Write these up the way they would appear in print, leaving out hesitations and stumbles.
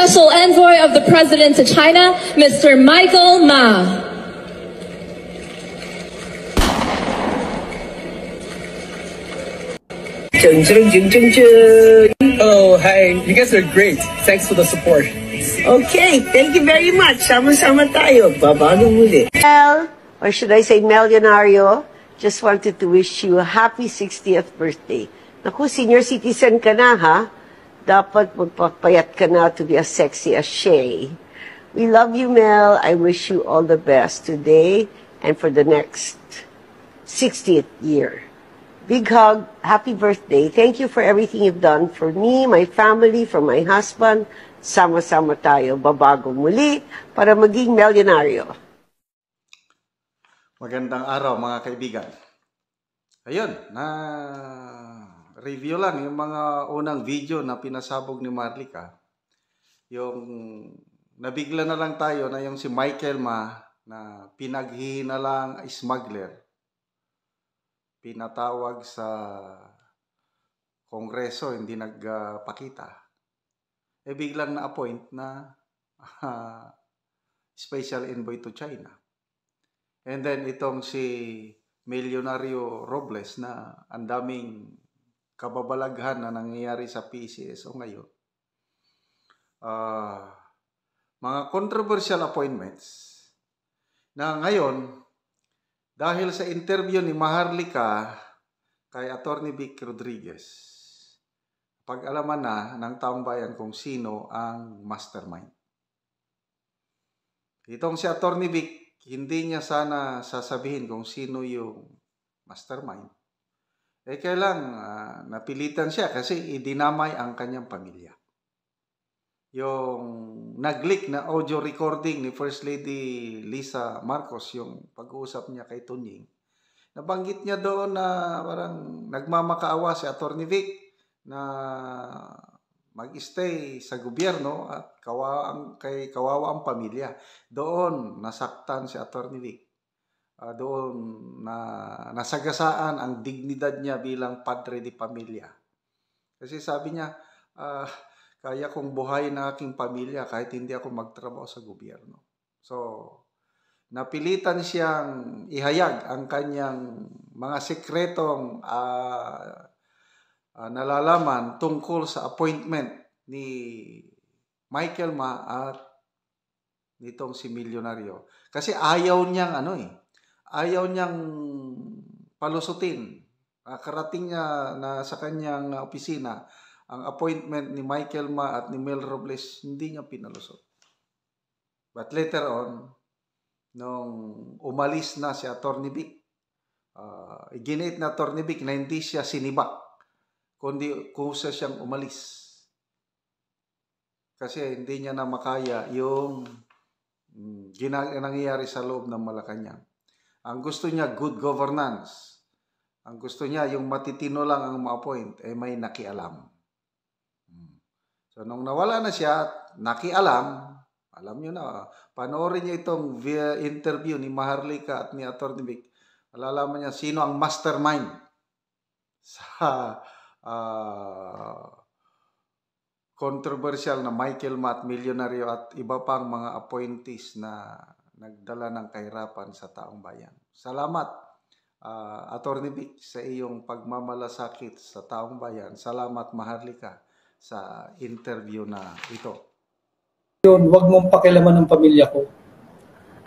Special Envoy of the President to China, Mr. Michael Ma. Oh, hi. You guys are great. Thanks for the support. Okay, thank you very much. Sama-sama tayo. Babago muli. Mel, or should I say Melionario, just wanted to wish you a happy 60th birthday. Naku, senior citizen ka na, ha? Dapat magpapayat ka na to be as sexy as Shay. We love you, Mel. I wish you all the best today and for the next 60th year. Big hug, happy birthday. Thank you for everything you've done for me, my family, for my husband. Sama-sama tayo, babago muli para maging milyonaryo. Magandang araw mga kaibigan. Ayun, review lang yung mga unang video na pinasabog ni Marlica. Yung nabigla na lang tayo na yung si Michael Ma na pinaghihinalang smuggler. Pinatawag sa Kongreso, hindi nagpakita. Biglang na-appoint na Special Envoy to China. And then itong si Milyonaryo Robles na ang daming kababalaghan na nangyayari sa PCSO ngayon. Mga controversial appointments na ngayon, dahil sa interview ni Maharlika kay Attorney Vic Rodriguez, pag-alaman na ng taong bayan kung sino ang mastermind. Itong si Attorney Vic, hindi niya sana sasabihin kung sino yung mastermind. Kailang napilitan siya kasi idinamay ang kanyang pamilya. Yung nag-leak na audio recording ni First Lady Lisa Marcos, yung pag-uusap niya kay Tunying, nabanggit niya doon na parang nagmamakaawa si Attorney Vic na mag-stay sa gobyerno at kawawa ang pamilya. Doon nasaktan si Attorney Vic. Doon na nasagasaan ang dignidad niya bilang padre di pamilya. Kasi sabi niya, kaya kong buhayin ang aking pamilya kahit hindi ako magtrabaho sa gobyerno. So, napilitan siyang ihayag ang kanyang mga sekretong nalalaman tungkol sa appointment ni Michael Ma at nitong si Milyonaryo. Kasi ayaw niyang ayaw niyang palusutin. Karating niya na sa kanyang opisina ang appointment ni Michael Ma at ni Mel Robles, hindi niya pinalusot. But later on, nung umalis na si Attorney Vic, iginit na Attorney Vic na hindi siya sinibak, kundi kusa siyang umalis. Kasi hindi niya na makaya yung nangyayari sa loob ng Malacanang. Ang gusto niya, good governance. Ang gusto niya, yung matitino lang ang ma-appoint, may nakialam. So, nung nawala na siya, nakialam, alam nyo na, panoorin niyo itong interview ni Maharlika at ni Attorney Vic, alalaman niya sino ang mastermind sa controversial na Michael Ma at Milyonaryo at iba pang mga appointees na nagdala ng kahirapan sa taong bayan. Salamat, Attorney Vic, sa iyong pagmamalasakit sa taong bayan. Salamat, Maharlika, sa interview na ito. Huwag mong pakialaman ng pamilya ko.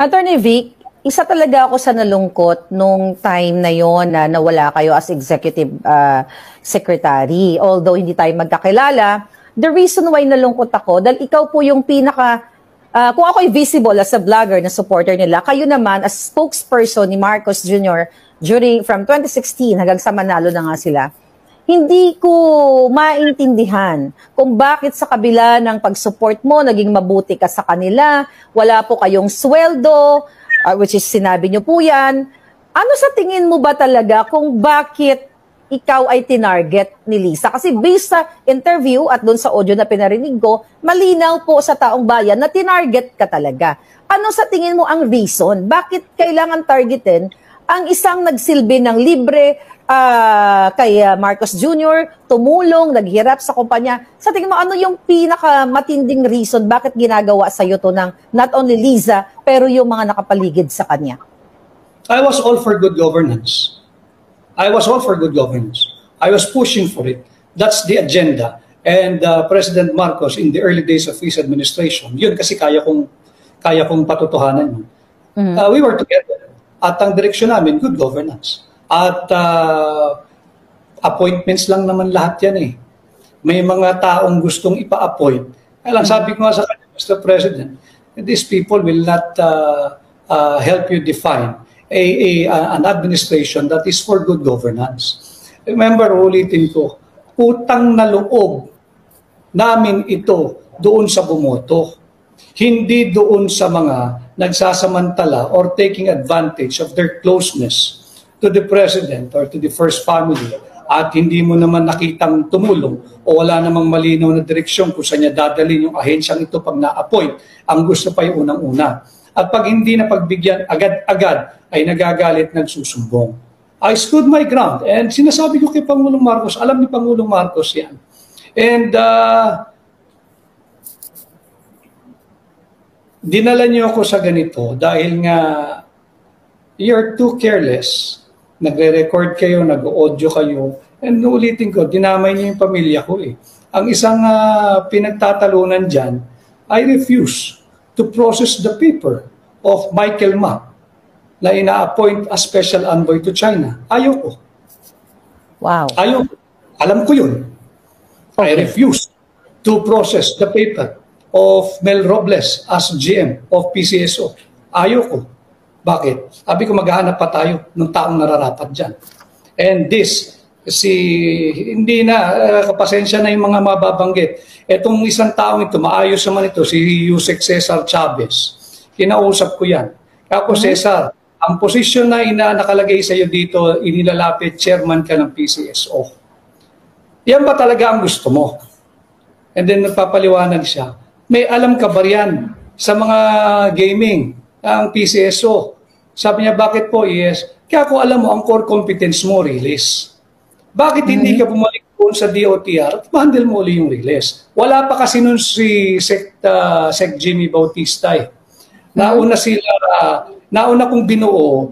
Attorney Vic, isa talaga ako sa nalungkot nung time na yon na nawala kayo as executive secretary. Although hindi tayo magkakilala, the reason why nalungkot ako, dahil ikaw po yung kung ako'y visible as a vlogger na supporter nila, kayo naman as spokesperson ni Marcos Jr. From 2016 hanggang sa manalo na nga sila. Hindi ko maintindihan kung bakit sa kabila ng pag-support mo, naging mabuti ka sa kanila, wala po kayong sweldo, which is sinabi nyo po yan. Ano sa tingin mo ba talaga kung bakit ikaw ay tinarget ni Lisa? Kasi based sa interview at doon sa audio na pinarinig ko, malinaw po sa taong bayan na tinarget ka talaga. Ano sa tingin mo ang reason? Bakit kailangan targetin ang isang nagsilbi ng libre kay Marcos Jr., tumulong, naghirap sa kumpanya. Sa tingin mo, ano yung pinakamatinding reason bakit ginagawa sa'yo to ng not only Liza, pero yung mga nakapaligid sa kanya? I was all for good governance. I was all for good governance. I was pushing for it. That's the agenda. And President Marcos, in the early days of his administration, yun kasi kaya kong patotohanan yun. We were together. At ang direksyon namin, good governance. At appointments lang naman lahat yan eh. May mga taong gustong ipa-appoint. Kaya lang sabi ko nga sa kanya, Mr. President, these people will not help you define an administration that is for good governance. Remember, ulitin ko, utang na loob namin ito doon sa bumoto. Hindi doon sa mga nagsasamantala or taking advantage of their closeness to the President or to the First Family at hindi mo naman nakitang tumulong o wala namang malinaw na direksyon kung saan niya dadalhin yung ahensyang ito pag na-appoint. Ang gusto pa yung unang-una. At pag hindi na pagbigyan agad-agad ay nagagalit, nagsusumbong. I stood my ground and sinasabi ko kay Pangulong Marcos, alam ni Pangulong Marcos yan. And dinala niyo ako sa ganito dahil nga you're too careless. Nagre-record kayo, nag-audio kayo. And ulitin ko, dinamay niyo yung pamilya ko eh. Ang isang pinagtatalunan dyan, I refuse to process the paper of Michael Ma na ina-appoint as special envoy to China. Ayoko. Wow. Ayoko. Alam ko yun. I refuse to process the paper of Mel Robles as GM of PCSO. Ayoko. Bakit? Sabi ko maghahanap pa tayo ng taong nararapat dyan. And this, hindi na, kapasensya na yung mga mababanggit. Etong isang taong ito, maayos naman ito, si Yusek Cesar Chavez. Kinausap ko yan. Ako, Cesar, ang posisyon na nakalagay sa iyo dito, inilalapit, chairman ka ng PCSO. Yan ba talaga ang gusto mo? And then nagpapaliwanag siya, may alam ka ba yan sa mga gaming, ang PCSO? Sabi niya, bakit po? Yes. Kaya ako alam mo, ang core competence mo, release. Bakit hindi ka bumalik doon sa DOTR at ma-handle mo ulit yung release? Wala pa kasi nun si Sec Jimmy Bautista eh. Nauna kong binuo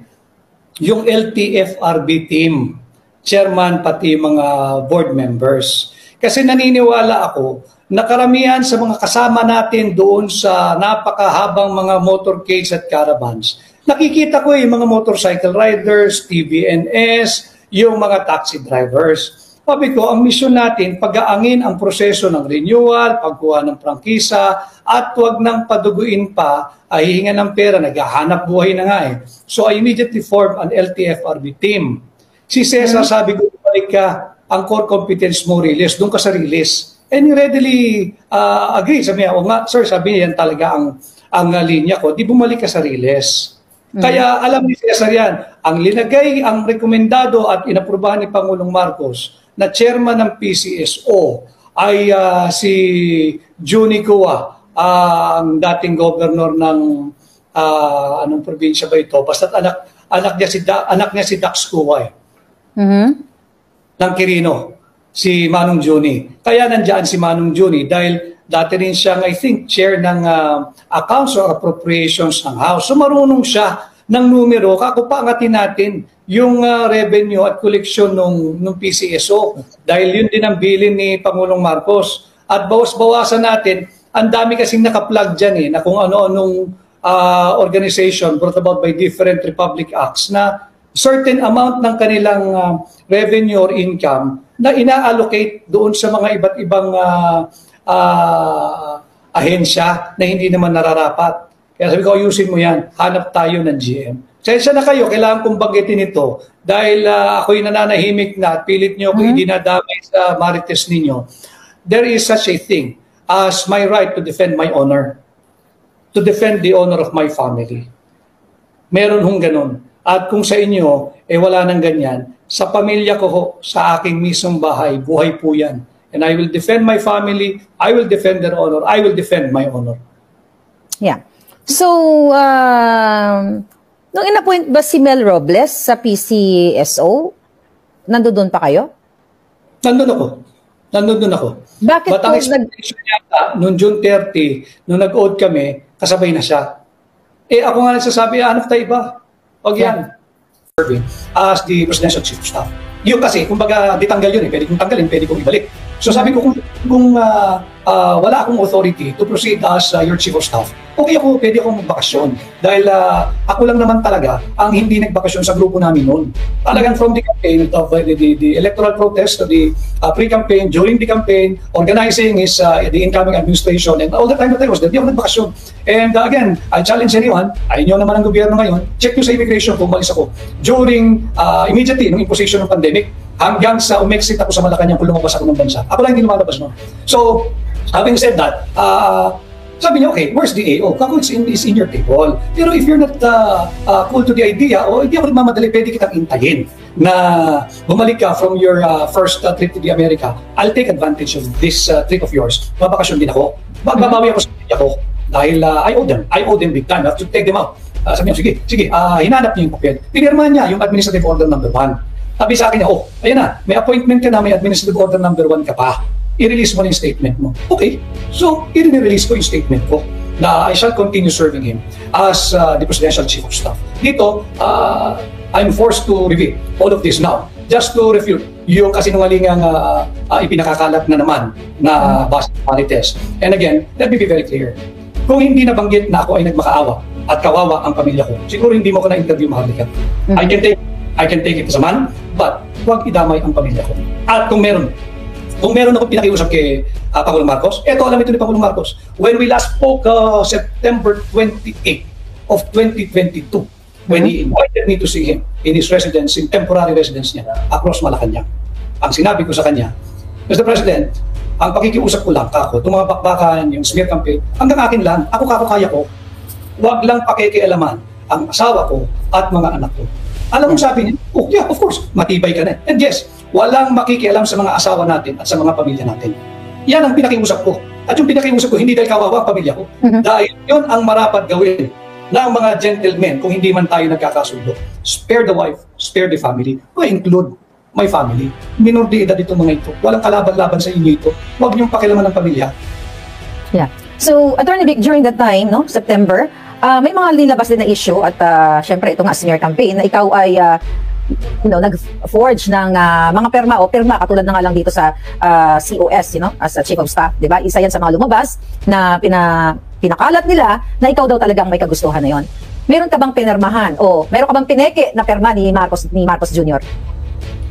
yung LTFRB team, chairman pati mga board members. Kasi naniniwala ako na karamihan sa mga kasama natin doon sa napakahabang mga motorcades at caravans, nakikita ko yung mga motorcycle riders, TVNS, yung mga taxi drivers. Sabi ko, ang misyon natin, pag-aangin ang proseso ng renewal, pagkuha ng prangkisa, at huwag nang paduguin pa, ay hihinga ng pera, naghahanap buhay na nga eh. So I immediately formed an LTFRB team. Si Cesar sabi ko, balik ka, ang core competence mo release, doon ka sa release. And he readily agree. Sabi niya, o nga, sir, sabi niya, yan talaga ang linya ko, di bumalik ka sa release. Kaya alam ni Cesar yan, ang linagay, ang rekomendado at inaprubahan ni Pangulong Marcos na chairman ng PCSO ay si Juni Cua, ang dating governor ng anong probinsya ba ito? Basta anak niya si Dax Cua eh. Ng Quirino, si Manong Juni. Kaya nandiyan si Manong Juni dahil dati rin siyang, I think, chair ng Accounts or Appropriations ng House. So marunong siya ng numero. Kakupangatin natin yung revenue at collection ng PCSO. Dahil yun din ang bilin ni Pangulong Marcos. At bawas-bawasan natin, ang dami kasing nakaplug dyan na kung ano-anong organization brought about by different Republic Acts na certain amount ng kanilang revenue or income na ina-allocate doon sa mga iba't ibang ahensya na hindi naman nararapat. Kaya sabi ko, ayusin mo yan. Hanap tayo ng GM. Sensya na kayo, kailangan kong banggitin ito dahil ako'y nananahimik na at pilit nyo ako idinadamay sa marites ninyo. There is such a thing as my right to defend my honor, to defend the honor of my family. Meron hong ganun. At kung sa inyo, wala nang ganyan, sa pamilya ko, sa aking mismong bahay, buhay po yan. And I will defend my family, I will defend their honor, I will defend my honor. Yeah. So, Nung in-appoint ba si Mel Robles sa PCSO, nandoon pa kayo? Nandun ako. Bakit But ang po expectation yata, noong June 30, nung nag-oath kami, kasabay na siya. Ako nga nagsasabi, hanap tayo iba. Huwag yan. Serving as the Presidential Chief of Staff. Yun kasi, kumbaga, ditanggal yun Pwede kong tanggalin, pwede kong ibalik. So sabi ko, kung wala akong authority to proceed as your Chief of Staff, pwede akong magbakasyon. Dahil ako lang naman talaga ang hindi nagbakasyon sa grupo namin noon. Talagang from the campaign, of the electoral protest to the pre-campaign, during the campaign, organizing is the incoming administration, and all the time that I was there, hindi ako nagbakasyon. And again, I challenge anyone, ayun naman ang gobyerno ngayon, check nyo sa immigration kung umalis ako. During, immediately, nung imposition ng pandemic, hanggang sa umexit ako sa Malacanang kung lumabas ako ng bansa. Ako lang hindi lumalabas noon. So, having said that, sabi niya, okay, where's the AO? Kako, it's in your table. Pero if you're not cool to the idea, hindi ako nagmamadali, pwede kitang intayin na bumalik ka from your first trip to the America. I'll take advantage of this trip of yours. Babakasyon din ako. Magbabawi ako sa pamilya ko dahil I owe them big time. I have to take them out. Sabi niya, sige, hinanap niya yung papel. Pinirmahan niya yung Administrative Order number 1. Sabi sa akin niya, ayan na, may appointment ka na, may Administrative Order number 1 ka pa. I-release mo na yung statement mo. Okay, so i-release ko yung statement ko na I shall continue serving him as the Presidential Chief of Staff. Dito, I'm forced to reveal all of this now just to refute yung kasinungalingang ipinakakalat na naman na base Marites. And again, let me be very clear. Kung hindi nabanggit na ako ay nagmakaawa at kawawa ang pamilya ko, siguro hindi mo ko na-interview, Maharlika. I can take it as a man, but huwag idamay ang pamilya ko. At kung meron akong pinakiusap kay Pangulong Marcos, alam ito ni Pangulong Marcos. When we last spoke September 28 of 2022, when he invited me to see him in his residence, in temporary residence niya, across Malacanang. Ang sinabi ko sa kanya, Mr. President, ang pakikiusap ko lang, itong mga bakbakan, yung smear campaign, hanggang akin lang, ako kaya ko, huwag lang pakikialaman ang asawa ko at mga anak ko. Alam mo sabi niya, yeah, of course, matibay ka na. And yes, walang makikialam sa mga asawa natin at sa mga pamilya natin. Yan ang pinakiusap ko. At yung pinakiusap ko, hindi dahil kawawa ang pamilya ko. Dahil yun ang marapat gawin ng mga gentlemen kung hindi man tayo nagkakasundo. Spare the wife, spare the family. Include my family. Minor de edad itong mga ito. Walang kalaban-laban sa inyo ito. Huwag niyong pakialaman ng pamilya. Yeah. So, Attorney Vic, during that time, September, may mga nilabas din na issue at syempre ito nga smear campaign na ikaw ay nag-forge ng mga pirma katulad na nga lang dito sa COS, as a Chief of Staff, di ba? Isa yan sa mga lumabas na pinakalat nila na ikaw daw talagang may kagustuhan na yon. Meron ka bang pinirmahan o meron ka bang pineke na pirma ni Marcos Jr.?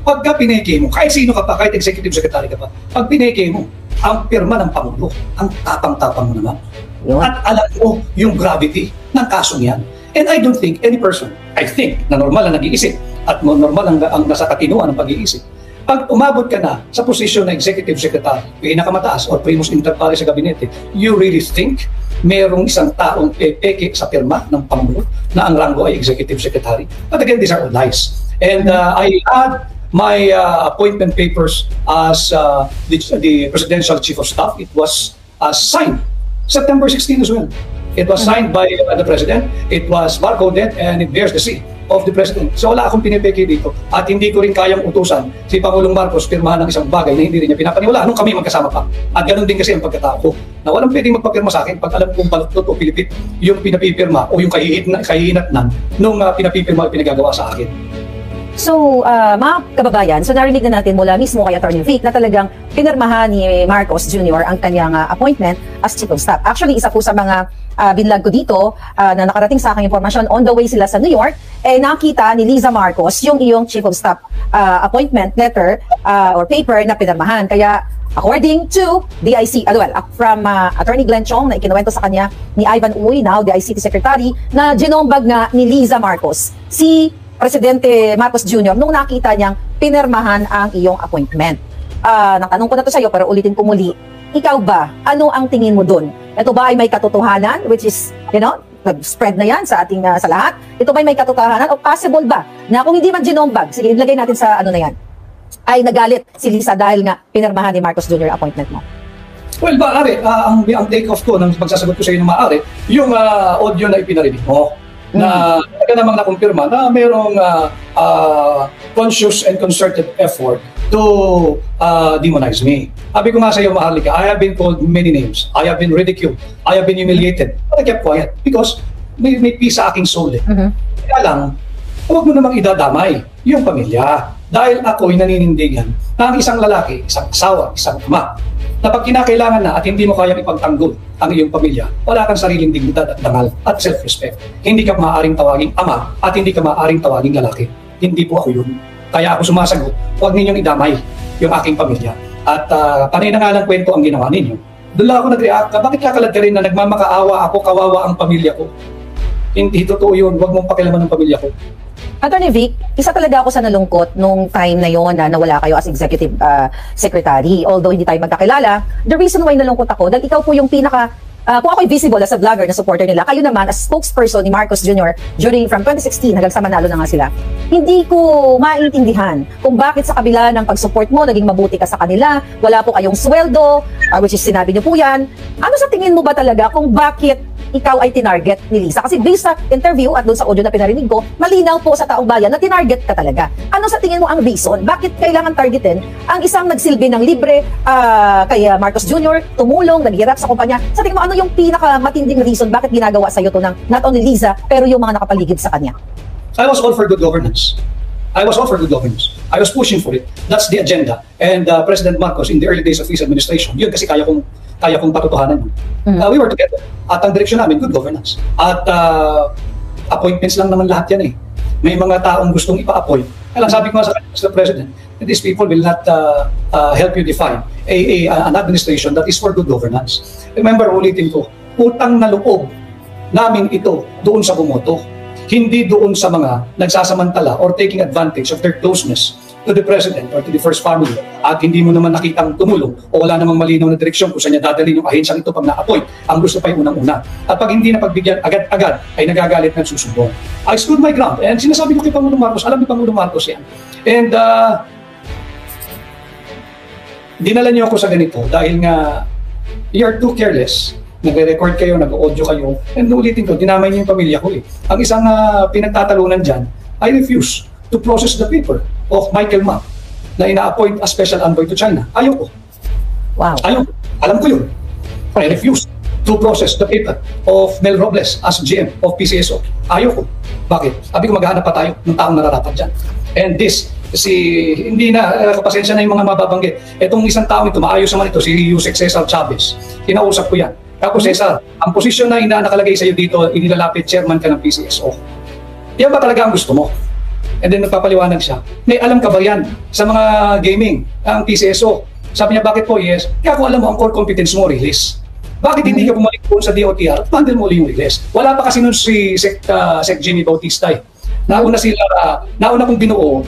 Pagka pineke mo, kahit sino ka pa, kahit executive secretary ka pa, pag pineke mo, ang pirma ng Pangulo, ang tapang-tapang mo naman. Yun. At alam mo yung gravity ng kasong yan. And I don't think any person, I think, na normal na nag-iisip at normal ang nasa katinuan ng pag-iisip. Pag umabot ka na sa posisyon na executive secretary, pinakamataas or primus inter pares sa gabinete, you really think merong isang taong peke sa pirma ng Pangulo na ang rango ay executive secretary? But again, these are all lies. And I had my appointment papers as the Presidential Chief of Staff. It was signed September 16 as well. It was signed by the President. It was barcoded and it bears the seal of the President. So wala akong pinipeke dito. At hindi ko rin kayang utusan si Pangulong Marcos pirmahan ng isang bagay na hindi rin niya pinapaniwalaan nung kami magkasama pa. At ganun din kasi ang pagkatao ko. Na walang pwedeng magpapirma sa akin pag alam kong baluktot o pilipit yung pinapipirma o yung kahihinatnan nung pinapipirma o pinagagawa sa akin. So, mga kababayan, so narinig na natin mula mismo kay Attorney Vic na talagang pinirmahan ni Marcos Jr. ang kanyang appointment as Chief of Staff. Actually, isa po sa mga binlag ko dito na nakarating sa aking informasyon, on the way sila sa New York, nakita ni Liza Marcos yung iyong Chief of Staff appointment letter or paper na pinirmahan. Kaya, according to DIC, from Attorney Glenn Chong na ikinuwento sa kanya ni Ivan Uy, now the ICT Secretary, na genombag nga ni Liza Marcos si Presidente Marcos Jr. nung nakita niyang pinirmahan ang iyong appointment. Natanong ko na to sa iyo pero ulitin ko muli. Ikaw ba? Ano ang tingin mo dun? Ito ba ay may katotohanan which is, nag-spread na yan sa ating sa lahat? Ito ba ay may katotohanan o possible ba na kung hindi man genombag, sige, ilagay natin sa na yan, ay nagalit si Liza dahil nga pinirmahan ni Marcos Jr. appointment mo? Well, maaari, ang take off ko ng pagsasagot ko sa iyo ng maaari, yung audio na ipinarinig mo. na talaga namang nakumpirma na mayroong conscious and concerted effort to demonize me. Sabi ko nga sa iyo, Maharlika, I have been called many names. I have been ridiculed. I have been humiliated. But I kept quiet because may peace sa aking soul. Kaya lang, huwag mo namang idadamay yung pamilya. Dahil ako'y naninindigan na ang isang lalaki, isang asawa, isang ama, na pag kinakailangan na at hindi mo kayang ipagtanggol ang iyong pamilya, wala kang sariling dignidad at dangal at self-respect. Hindi ka maaaring tawaging ama at hindi ka maaaring tawaging lalaki. Hindi po ako yun. Kaya ako sumasagot, huwag ninyong idamay yung aking pamilya. At panay na nga lang kwento ang ginawa ninyo. Doon lang ako nag-react, bakit kakalad ka rin na nagmamakaawa ako, kawawa ang pamilya ko? Hindi totoo yun, huwag mong pakialaman ng pamilya ko. Attorney Vic, isa talaga ako sa nalungkot nung time na yon na nawala kayo as executive secretary. Although hindi tayo magkakilala, the reason why nalungkot ako, dahil ikaw po yung pinaka, kung ako'y visible as a vlogger na supporter nila, kayo naman as spokesperson ni Marcos Jr. during from 2016 hanggang sa manalo na nga sila. Hindi ko maintindihan kung bakit sa kabila ng pag-support mo, naging mabuti ka sa kanila, wala po kayong sweldo, which is sinabi niyo po yan. Ano sa tingin mo ba talaga kung bakit ikaw ay tinarget ni Liza? Kasi based sa interview at doon sa audio na pinarinig ko, malinaw po sa taong bayan na tinarget ka talaga. Ano sa tingin mo ang reason? Bakit kailangan targetin ang isang nagsilbi ng libre kay Marcos Jr., tumulong, naghirap sa kumpanya? Sa tingin mo, ano yung pinakamatinding reason bakit ginagawa sa'yo to ng not only Liza, pero yung mga nakapaligid sa kanya? I was all for good governance. I was pushing for it. That's the agenda. And President Marcos, in the early days of his administration, yun kasi kaya kong patutuhanan. We were together. At ang direksyon namin, good governance. At appointments lang naman lahat yan eh. May mga taong gustong ipa-appoint. Kaya lang sabi ko nga sa Mr. President, these people will not help you define an administration that is for good governance. Remember, ulitin ko, utang na loob namin ito doon sa bumoto. Hindi doon sa mga nagsasamantala or taking advantage of their closeness to the President or to the First Family at hindi mo naman nakitang tumulong o wala namang malinaw na direksyon kung saan niya dadalhin yung ahensyang ito pag na-appoint. Ang gusto pa yung unang-una. At pag hindi na pagbigyan agad-agad ay nagagalit ng susumbong. I stood my ground and sinasabi ko kay Pangulong Marcos, alam ni Pangulong Marcos yan. And dinala niyo ako sa ganito dahil nga you're too careless. Nagre-record kayo, nag-audio kayo, and ulitin ko, dinamay niyo yung pamilya ko eh. Ang isang pinagtatalunan dyan, I refuse to process the paper of Michael Ma na ina-appoint as special envoy to China. Ayaw ko. Wow. Ayaw ko. Alam ko yun. I refuse to process the paper of Mel Robles as GM of PCSO. Ayaw ko. Bakit? Sabi ko, maghahanap pa tayo ng taong nararapat dyan. And this, hindi na, pasensya na yung mga mababanggit. Itong isang taong ito, maayos naman ito, si Yusek Cesar Chavez. Kinausap ko yan. Ako, Cesar, ang posisyon na nakalagay sa iyo dito, inilalapit chairman ka ng PCSO. Yan ba talaga ang gusto mo? And then nagpapaliwanag siya, may alam ka ba yan sa mga gaming, ang PCSO? Sabi niya, bakit po? Yes. Kaya kung alam mo, ang core competence mo, release. Bakit hindi ka bumalik po sa DOTR? Handle mo ulit yung release. Wala pa kasi nun si Sec Jimmy Bautista. Nauna kong binuo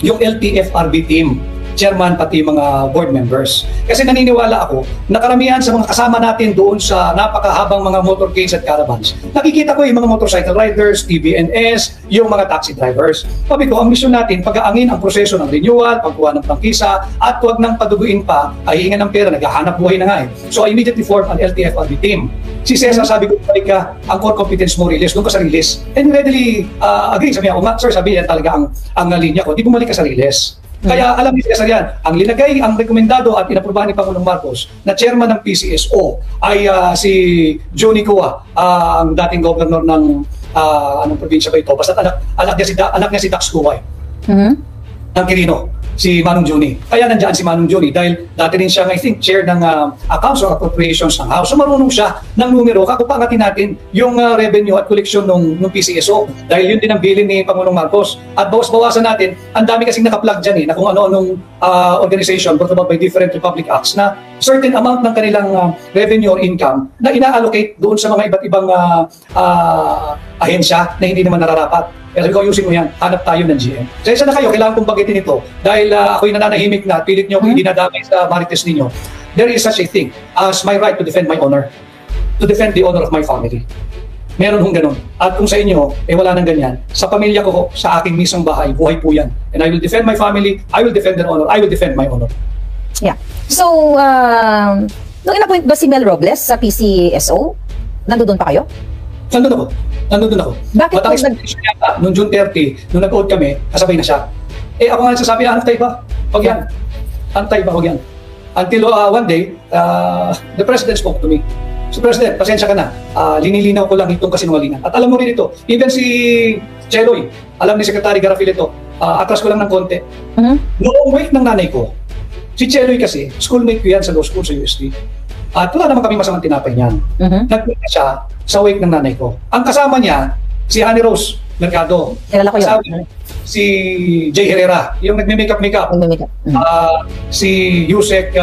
yung LTFRB team, chairman pati mga board members. Kasi naniniwala ako na karamihan sa mga kasama natin doon sa napakahabang mga motorcades at caravans, nakikita ko yung mga motorcycle riders, TBNS, yung mga taxi drivers. Sabi ko, ang misyon natin, pag-aangin ang proseso ng renewal, pagkuha ng prangkisa, at huwag nang paduguin pa, ay hingan ng pera, naghahanap buhay na nga eh. So I immediately formed an LTFRB team. Si Cesar, sabi ko, balik ka, ang core competence mo release, doon ka sa release. And readily agree, sabi niya, sir, sabi niya talaga ang linya ko, di bumalik ka sa release. Kaya alam ni Cesar yan, ang linagay, ang rekomendado at inaprubahan ni Pangulong Marcos na chairman ng PCSO ay si Johnny Coa, ang dating governor ng anong probinsya ba ito? Basta anak niya si Dax Coa ng Quirino, si Manong Johnny. Kaya nandiyan si Manong Johnny dahil dati rin siya, I think, chair ng Accounts or Appropriations ng House. So marunong siya ng numero. Kakupangatin natin yung revenue at collection ng PCSO dahil yun din ang bilin ni Pangulong Marcos. At bawas-bawasan natin, ang dami kasing nakaplug dyan na kung ano-anong organization brought about by different Republic Acts na certain amount ng kanilang revenue or income na ina-allocate doon sa mga iba't ibang ahensya na hindi naman nararapat. Kaya sabi ko, ayusin mo yan, hanap tayo ng GM. Sa isa na kayo, kailangan kong bagitin ito dahil ako'y nananahimik na, pilit nyo kung dinadamay sa marites ninyo. There is such a thing as my right to defend my honor, to defend the honor of my family. Meron hong ganun. At kung sa inyo, wala nang ganyan. Sa pamilya ko, sa aking mismong bahay, buhay po yan. And I will defend my family, I will defend their honor, I will defend my honor. Yeah. So, nung in-appoint ba si Mel Robles sa PCSO? Nandoon pa kayo? Nandun ako. Bakit But ang po expectation yata, noong June 30, nung nag-out kami, kasabay na siya. Ako nga nagsasabi, antay ba? Wag yan. Antay ba? Wag yan. Until one day, the President spoke to me. So President, pasensya ka na. Linilinaw ko lang itong kasinungalingan. At alam mo rin ito, even si Cheloy, alam ni Secretary Garafil ito, atras ko lang ng konti. Noong wake ng nanay ko, si Cheloy kasi, schoolmate ko yan sa law school sa UST. At wala naman kami masamang tinapay niyan. Nagpunta siya sa wake ng nanay ko. Ang kasama niya, si Honey Rose Mercado. Kilala ko yun. Kasama si Jay Herrera, yung nagme-makeup. Si Yusek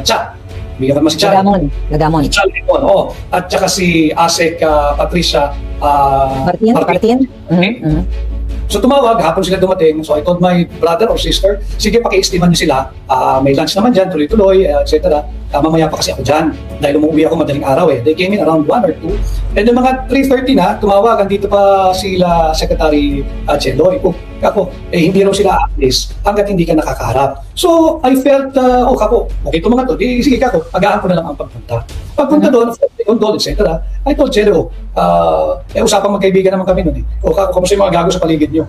Cha. Bigyan naman si Cha. Lagamon. At saka si Asek Patricia Martin. So tumawag, hapon sila dumating. So I told my brother or sister, sige paki-estiman niyo sila. May lunch naman dyan, tuloy-tuloy, etc. Mamaya pa kasi ako dyan. Dahil umuwi ako madaling araw eh. They came in around 1 or 2. And yung mga 3:30 na, tumawag, andito pa sila Secretary Cheloy. Kako, hindi raw sila alis hanggat hindi ka nakakaharap. So I felt, kako, okay ito mga to. Sige kako, agahan ko na lang ang pagpunta. Pagpunta doon, etc. I told Cheloy, usapang magkaibigan naman kami noon eh. Kako, kamusta yung mga gago sa paligid niyo?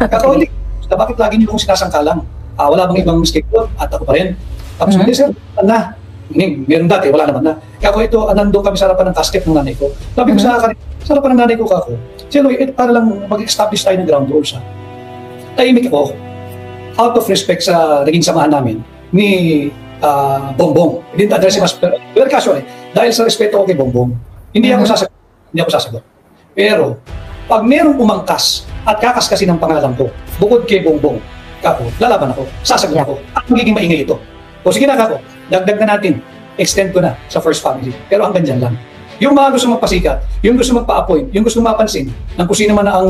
Kako, hindi. Bakit lagi niyo kong sinasangkalang? Wala bang ibang mistake doon? At ako pa rin. Tapos hindi sir, na. Meron dati, wala naman na. Kako ito, nandun kami sa harapan ng casket ng nanay ko. Sabi ko sa harapan ng nanay ko, kako, Cheloy, para lang mag-establish tayo ng ground rules. Tahimik ako, out of respect sa naging samahan namin, ni Bongbong. Hindi address si Mas, pero casual eh. Dahil sa respeto ko kay Bongbong, hindi ako sasagot. Pero, pag merong umangkas at kakaskasin ng pangalan ko, bukod kay Bongbong, kako, lalaban ako, sasagot ako, at magiging maingay ito. O sige na kako, dagdag na natin, extend ko na sa first family. Pero hanggang dyan lang. Yung mga gusto magpasikat, yung gusto magpa-appoint, yung gusto mapansin ng kung sino man ang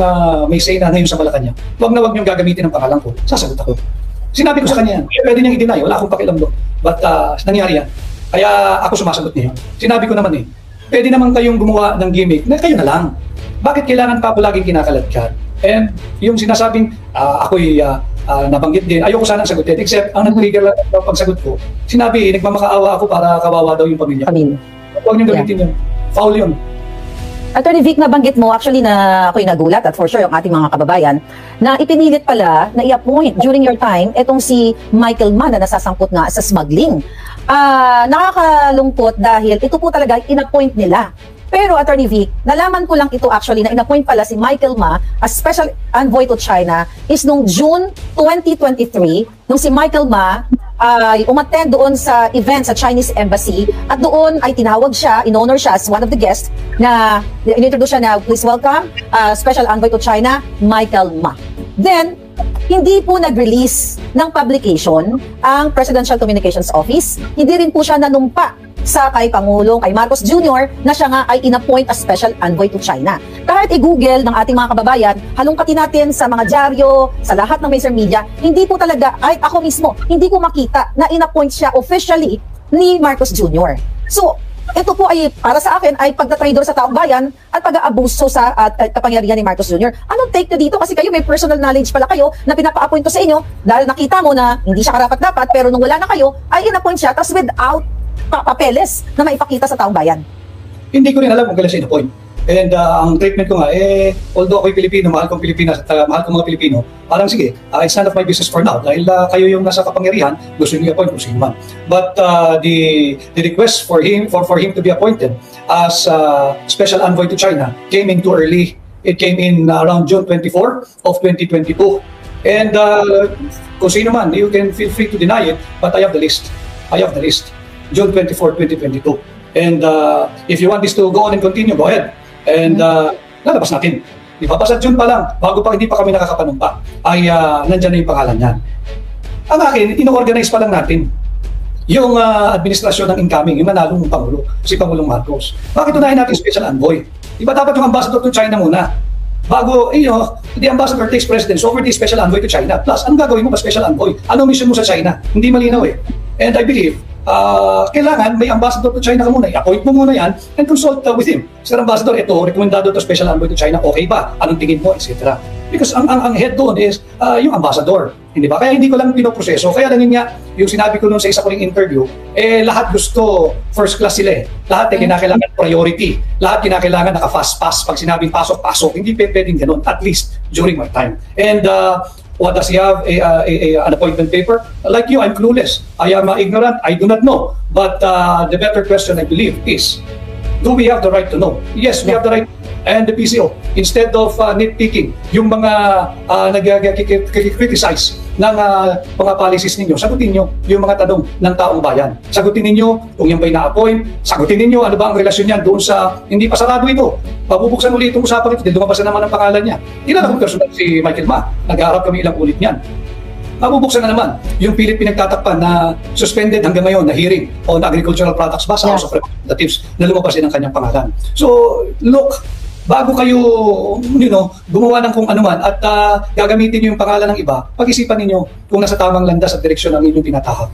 may say na ngayon sa Malacanang, wag na wag niyong gagamitin ng pangalan ko, sasagot ako. Sinabi ko sa kanya yan, pwede niyang i-deny, wala akong pakialam doon. But nangyari yan. Kaya ako sumasagot niya. Sinabi ko naman pwede naman kayong gumawa ng gimmick na kayo na lang. Bakit kailangan pa po laging kinakaladkad? And yung sinasabing ako'y nabanggit din, ayoko sana sagutin, except ang nag-trigger lang ang pagsagot ko, sinabi, nagmamakaawa ako para kawawa daw yung pamilya. Huwag niyong gamitin yun. Foul yun. Attorney Vic, nabanggit mo, actually na ako'y nagulat at for sure yung ating mga kababayan, na ipinilit pala na i-appoint during your time itong si Michael Ma na nasasangkot nga sa smuggling. Nakakalungkot dahil ito po talaga in-appoint nila. Pero Attorney Vic, nalaman ko lang ito actually na in-appoint pala si Michael Ma as Special Envoy to China is nung June 2023, nung si Michael Ma ay umattend doon sa event sa Chinese Embassy at doon ay tinawag siya, in-honor siya as one of the guests na in-introduce siya na please welcome Special Envoy to China, Michael Ma. Then, hindi po nag-release ng publication ang Presidential Communications Office. Hindi rin po siya nanumpa sa kay Pangulong, kay Marcos Jr. na siya nga ay in-appoint as Special Envoy to China. Kahit i-google ng ating mga kababayan, halongkatin natin sa mga dyaryo, sa lahat ng mainstream media, hindi po talaga, ay ako mismo, hindi ko makita na in-appoint siya officially ni Marcos Jr. So, ito po ay, para sa akin, ay pagtatraidor sa taong bayan at pag-aabuso sa kapangyarihan ni Marcos Jr. Anong take nyo dito? Kasi kayo may personal knowledge pala kayo na pinapa-appoint ko sa inyo dahil nakita mo na hindi siya karapat-dapat pero nung wala na kayo, ay in-appoint siya tapos without papeles na maipakita sa taong bayan. Hindi ko rin alam kung kailan siya in-appoint. And ang treatment ko nga, although ako'y Pilipino, mahal kong Pilipinas at mahal kong mga Pilipino, parang sige, it's none of my business for now. Dahil kayo yung nasa kapangyarihan, gusto niyo i-appoint kung sino man. But the request for him to be appointed as Special Envoy to China came in too early. It came in around June 24 of 2022. And kung sino man, you can feel free to deny it, but I have the list. June 24, 2022. And if you want this to go on and continue, go ahead. And lalabas natin. Di ba? Basta June pa lang, hindi pa kami nakakapanumpa, ay nandyan na yung pangalan niyan. Ang akin, ino-organize pa lang natin yung administrasyon ng incoming, yung nanalong Pangulo, si Pangulong Marcos. Bakit unahin natin Special Envoy? Di ba dapat yung ambassador to China muna? Bago, the ambassador takes precedence over the Special Envoy to China. Plus, anong gagawin mo pa Special Envoy? Anong mission mo sa China? Hindi malinaw eh. And I believe, kailangan may ambassador to China ka muna. I-appoint mo muna yan and consult with him. Sir Ambassador, ito, rekomendado to Special Envoy to China. Okay ba? Anong tingin mo? Etc. Because ang head doon is yung ambassador. Hindi ba? Kaya hindi ko lang pinoproseso. Kaya lang yun nga, yung sinabi ko noon sa isa ko interview, lahat gusto first class sila eh. Lahat kinakailangan priority. Lahat kinakailangan naka-fast pass. Pag sinabing pasok-pasok, hindi pwedeng ganun. At least during my time. And what does he have? An appointment paper? Like you, I'm clueless. I am ignorant. I do not know. But the better question, I believe, is, do we have the right to know? Yes, we have the right. And the PCO, instead of nitpicking yung mga nag-criticize ng mga policies ninyo, sagutin nyo yung mga tanong ng taong bayan. Sagutin ninyo kung yan ba'y na-appoint, sagutin ninyo ano ba ang relasyon niyan doon sa, hindi pa sarado ito. Pabubuksan ulit itong usapan ito, dahil lumabas na naman ang pangalan niya. Kilala kong personal si Michael Ma, nag-aarap kami ilang ulit niyan. Mabubuksan na naman yung pilit pinagtatakpan na suspended hanggang ngayon na hearing on agricultural products ba sa House of Representatives na lumabas din ang kanyang pangalan. So, look, bago kayo, gumawa ng kung anuman at gagamitin niyo yung pangalan ng iba, pag-isipan ninyo kung nasa tamang landas at direksyon ang inyong tinatahak.